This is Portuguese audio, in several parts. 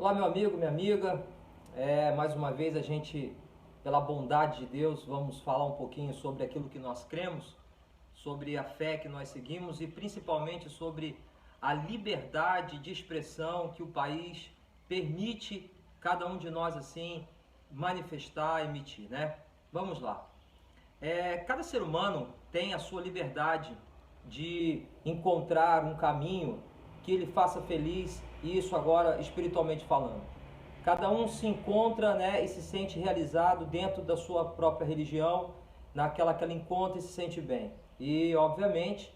Olá, meu amigo, minha amiga. Mais uma vez a gente, pela bondade de Deus, vamos falar um pouquinho sobre aquilo que nós cremos, sobre a fé que nós seguimos e principalmente sobre a liberdade de expressão que o país permite cada um de nós assim manifestar, emitir, né? Vamos lá. Cada ser humano tem a sua liberdade de encontrar um caminho que ele faça feliz, e isso agora espiritualmente falando. Cada um se encontra, né, e se sente realizado dentro da sua própria religião, naquela que ela encontra e se sente bem. E, obviamente,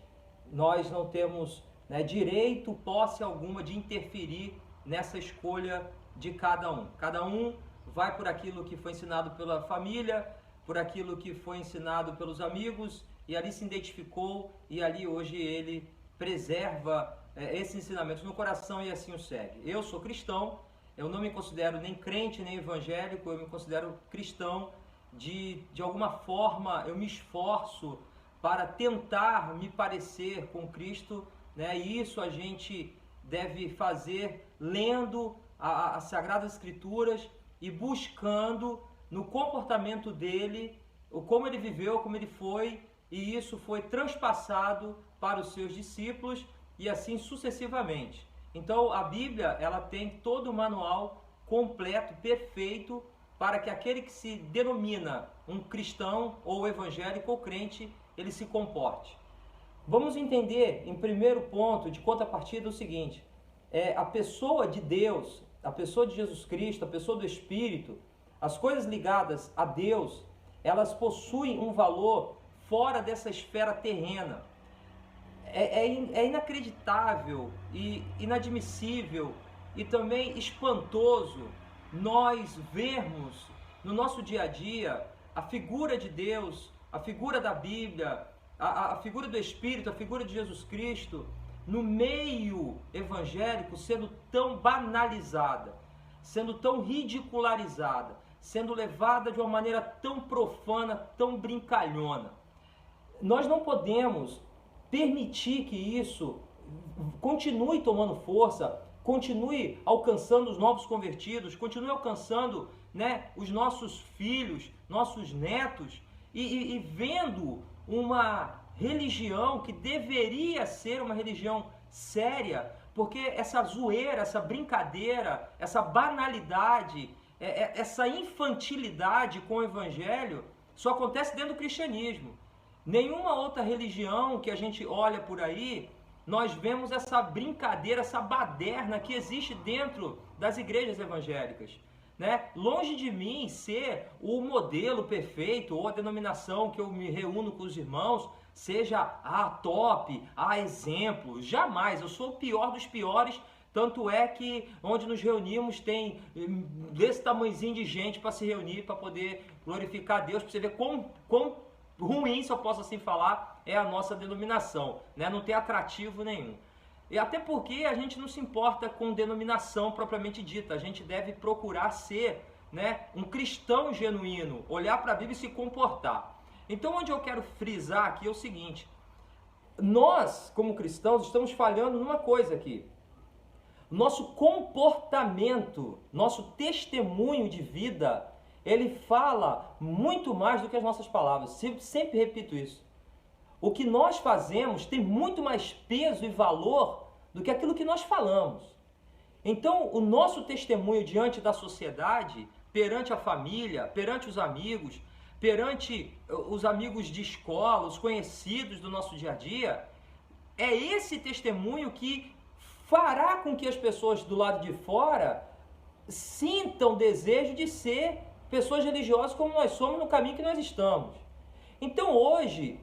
nós não temos, né, direito, posse alguma de interferir nessa escolha de cada um. Cada um vai por aquilo que foi ensinado pela família, por aquilo que foi ensinado pelos amigos, e ali se identificou, e ali hoje ele preserva esses ensinamentos no coração e assim o segue. Eu sou cristão, eu não me considero nem crente nem evangélico, eu me considero cristão. De alguma forma eu me esforço para tentar me parecer com Cristo, né? E isso a gente deve fazer lendo as Sagradas Escrituras e buscando no comportamento dele, como ele viveu, como ele foi, e isso foi transpassado para os seus discípulos e assim sucessivamente. Então a Bíblia, ela tem todo o manual completo, perfeito, para que aquele que se denomina um cristão ou evangélico ou crente, ele se comporte. Vamos entender em primeiro ponto de contrapartida o seguinte: a pessoa de Deus, a pessoa de Jesus Cristo, a pessoa do Espírito, as coisas ligadas a Deus, elas possuem um valor fora dessa esfera terrena. É inacreditável e inadmissível e também espantoso nós vermos no nosso dia a dia a figura de Deus, a figura da Bíblia, a figura do Espírito, a figura de Jesus Cristo no meio evangélico sendo tão banalizada, sendo tão ridicularizada, sendo levada de uma maneira tão profana, tão brincalhona. Nós não podemos permitir que isso continue tomando força, continue alcançando os novos convertidos, continue alcançando, né, os nossos filhos, nossos netos, e vendo uma religião que deveria ser uma religião séria, porque essa zoeira, essa brincadeira, essa banalidade, essa infantilidade com o evangelho só acontece dentro do cristianismo. Nenhuma outra religião que a gente olha por aí, nós vemos essa brincadeira, essa baderna que existe dentro das igrejas evangélicas, né? Longe de mim ser o modelo perfeito ou a denominação que eu me reúno com os irmãos seja a top, a exemplo. Jamais, eu sou o pior dos piores. Tanto é que onde nos reunimos tem desse tamanhozinho de gente para se reunir, para poder glorificar a Deus, para você ver quão ruim, se eu posso assim falar, é a nossa denominação, né? Não tem atrativo nenhum. E até porque a gente não se importa com denominação propriamente dita, a gente deve procurar ser, né, um cristão genuíno, olhar para a Bíblia e se comportar. Então onde eu quero frisar aqui é o seguinte: nós como cristãos estamos falhando numa coisa aqui. Nosso comportamento, nosso testemunho de vida, ele fala muito mais do que as nossas palavras. Sempre repito isso. O que nós fazemos tem muito mais peso e valor do que aquilo que nós falamos. Então, o nosso testemunho diante da sociedade, perante a família, perante os amigos, perante os amigos de escola, os conhecidos do nosso dia a dia, é esse testemunho que fará com que as pessoas do lado de fora sintam desejo de ser pessoas religiosas como nós somos no caminho que nós estamos. Então hoje,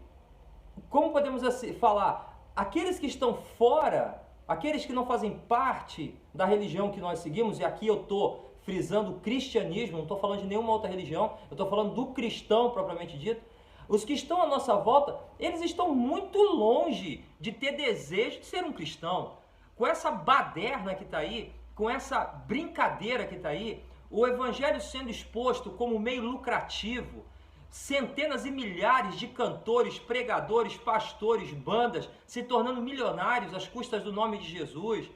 como podemos assim falar, aqueles que estão fora, aqueles que não fazem parte da religião que nós seguimos, e aqui eu estou frisando o cristianismo, não estou falando de nenhuma outra religião, eu estou falando do cristão propriamente dito, os que estão à nossa volta, eles estão muito longe de ter desejo de ser um cristão. Com essa baderna que está aí, com essa brincadeira que está aí, o evangelho sendo exposto como meio lucrativo, centenas e milhares de cantores, pregadores, pastores, bandas se tornando milionários às custas do nome de Jesus,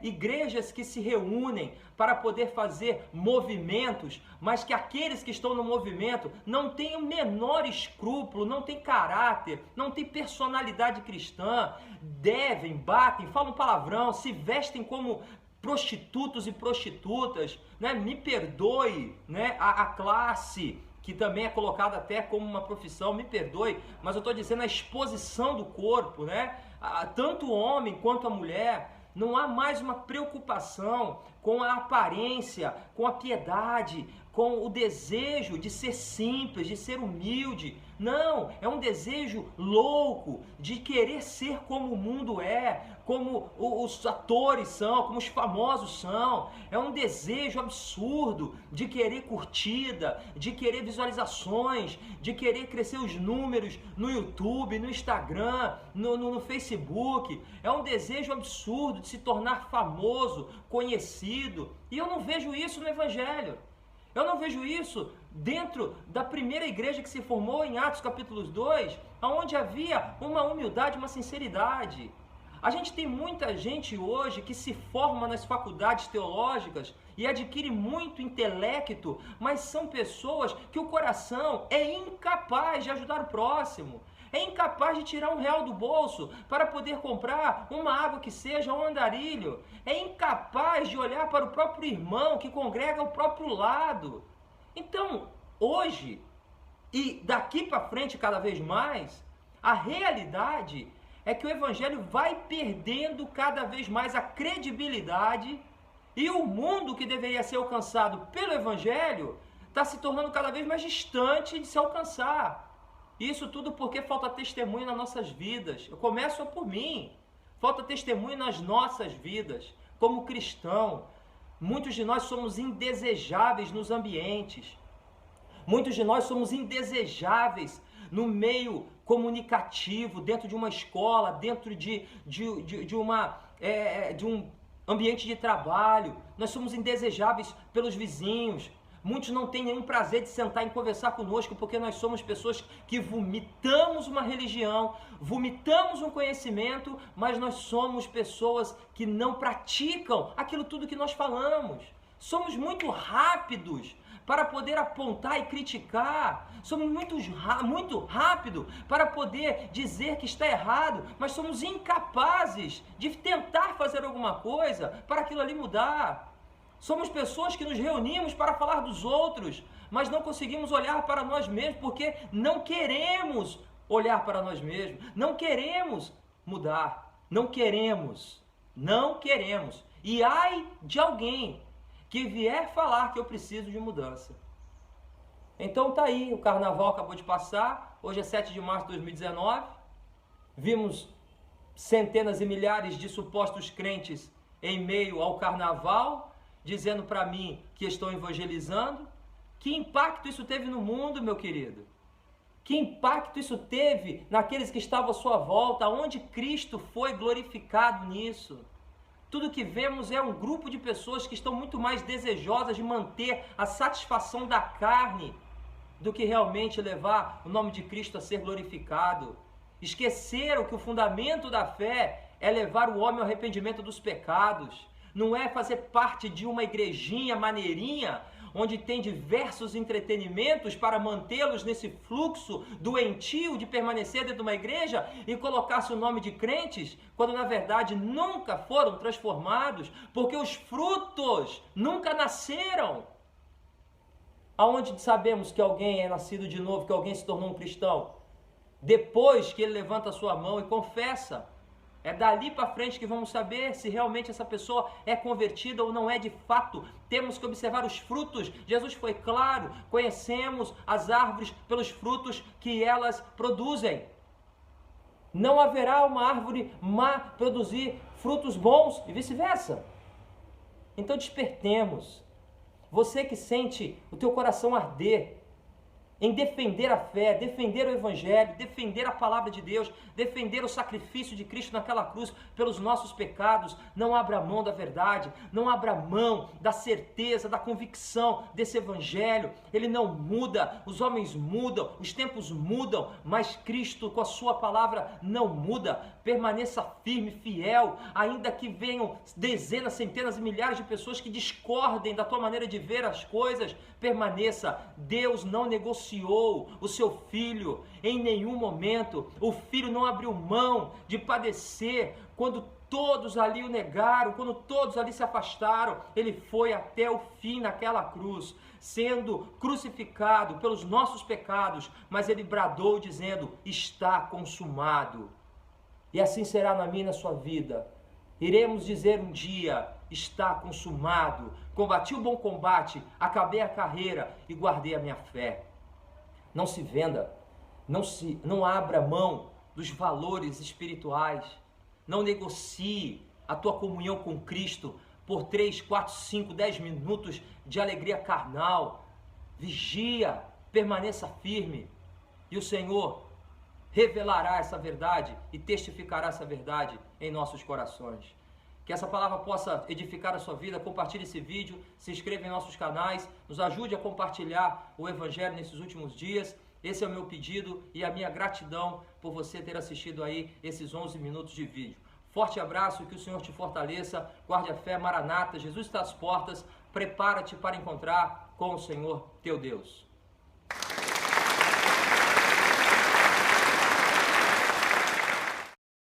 igrejas que se reúnem para poder fazer movimentos, mas que aqueles que estão no movimento não têm o menor escrúpulo, não têm caráter, não têm personalidade cristã, batem, falam palavrão, se vestem como prostitutos e prostitutas, né? Me perdoe, né? A classe que também é colocada até como uma profissão, me perdoe, mas eu estou dizendo a exposição do corpo, né? Tanto o homem quanto a mulher, não há mais uma preocupação com a aparência, com a piedade, com o desejo de ser simples, de ser humilde. Não, é um desejo louco de querer ser como o mundo é, como os atores são, como os famosos são. É um desejo absurdo de querer curtida, de querer visualizações, de querer crescer os números no YouTube, no Instagram, no Facebook. É um desejo absurdo de se tornar famoso, conhecido. E eu não vejo isso no Evangelho. Eu não vejo isso dentro da primeira igreja que se formou em Atos capítulo 2, onde havia uma humildade, uma sinceridade. A gente tem muita gente hoje que se forma nas faculdades teológicas e adquire muito intelecto, mas são pessoas que o coração é incapaz de ajudar o próximo. É incapaz de tirar R$1 do bolso para poder comprar uma água que seja um andarilho. É incapaz de olhar para o próprio irmão que congrega ao próprio lado. Então, hoje, e daqui para frente cada vez mais, a realidade é que o Evangelho vai perdendo cada vez mais a credibilidade e o mundo que deveria ser alcançado pelo Evangelho está se tornando cada vez mais distante de se alcançar. Isso tudo porque falta testemunho nas nossas vidas. Eu começo por mim. Falta testemunho nas nossas vidas. Como cristão, muitos de nós somos indesejáveis nos ambientes. Muitos de nós somos indesejáveis no meio comunicativo, dentro de uma escola, dentro de um ambiente de trabalho. Nós somos indesejáveis pelos vizinhos. Muitos não têm nenhum prazer de sentar e conversar conosco, porque nós somos pessoas que vomitamos uma religião, vomitamos um conhecimento, mas nós somos pessoas que não praticam aquilo tudo que nós falamos. Somos muito rápidos para poder apontar e criticar. Somos muito rápido para poder dizer que está errado, mas somos incapazes de tentar fazer alguma coisa para aquilo ali mudar. Somos pessoas que nos reunimos para falar dos outros, mas não conseguimos olhar para nós mesmos, porque não queremos olhar para nós mesmos, não queremos mudar, não queremos. E ai de alguém que vier falar que eu preciso de mudança. Então tá aí, o carnaval acabou de passar, hoje é 7 de março de 2019, vimos centenas e milhares de supostos crentes em meio ao carnaval, dizendo para mim que estão evangelizando. Que impacto isso teve no mundo, meu querido? Que impacto isso teve naqueles que estavam à sua volta? Onde Cristo foi glorificado nisso? Tudo que vemos é um grupo de pessoas que estão muito mais desejosas de manter a satisfação da carne do que realmente levar o nome de Cristo a ser glorificado. Esqueceram que o fundamento da fé é levar o homem ao arrependimento dos pecados. Não é fazer parte de uma igrejinha maneirinha, onde tem diversos entretenimentos para mantê-los nesse fluxo doentio de permanecer dentro de uma igreja e colocar-se o nome de crentes, quando na verdade nunca foram transformados, porque os frutos nunca nasceram. Aonde sabemos que alguém é nascido de novo, que alguém se tornou um cristão? Depois que ele levanta a sua mão e confessa. É dali para frente que vamos saber se realmente essa pessoa é convertida ou não é de fato. Temos que observar os frutos. Jesus foi claro, conhecemos as árvores pelos frutos que elas produzem. Não haverá uma árvore má produzir frutos bons e vice-versa. Então despertemos. Você que sente o teu coração arder em defender a fé, defender o Evangelho, defender a palavra de Deus, defender o sacrifício de Cristo naquela cruz pelos nossos pecados. Não abra mão da verdade, não abra mão da certeza, da convicção desse Evangelho. Ele não muda, os homens mudam, os tempos mudam, mas Cristo com a sua palavra não muda. Permaneça firme, fiel, ainda que venham dezenas, centenas e milhares de pessoas que discordem da tua maneira de ver as coisas. Permaneça. Deus não negociou o seu filho em nenhum momento. O filho não abriu mão de padecer quando todos ali o negaram, quando todos ali se afastaram. Ele foi até o fim naquela cruz, sendo crucificado pelos nossos pecados, mas ele bradou dizendo: está consumado. E assim será na minha e na sua vida. Iremos dizer um dia: está consumado, combati o bom combate, acabei a carreira e guardei a minha fé. Não se venda, não abra mão dos valores espirituais, não negocie a tua comunhão com Cristo por 3, 4, 5, 10 minutos de alegria carnal. Vigia, permaneça firme, e o Senhor revelará essa verdade e testificará essa verdade em nossos corações. Que essa palavra possa edificar a sua vida. Compartilhe esse vídeo, se inscreva em nossos canais, nos ajude a compartilhar o Evangelho nesses últimos dias. Esse é o meu pedido e a minha gratidão por você ter assistido aí esses 11 minutos de vídeo. Forte abraço, que o Senhor te fortaleça, guarde a fé, Maranata, Jesus está às portas, prepara-te para encontrar com o Senhor teu Deus.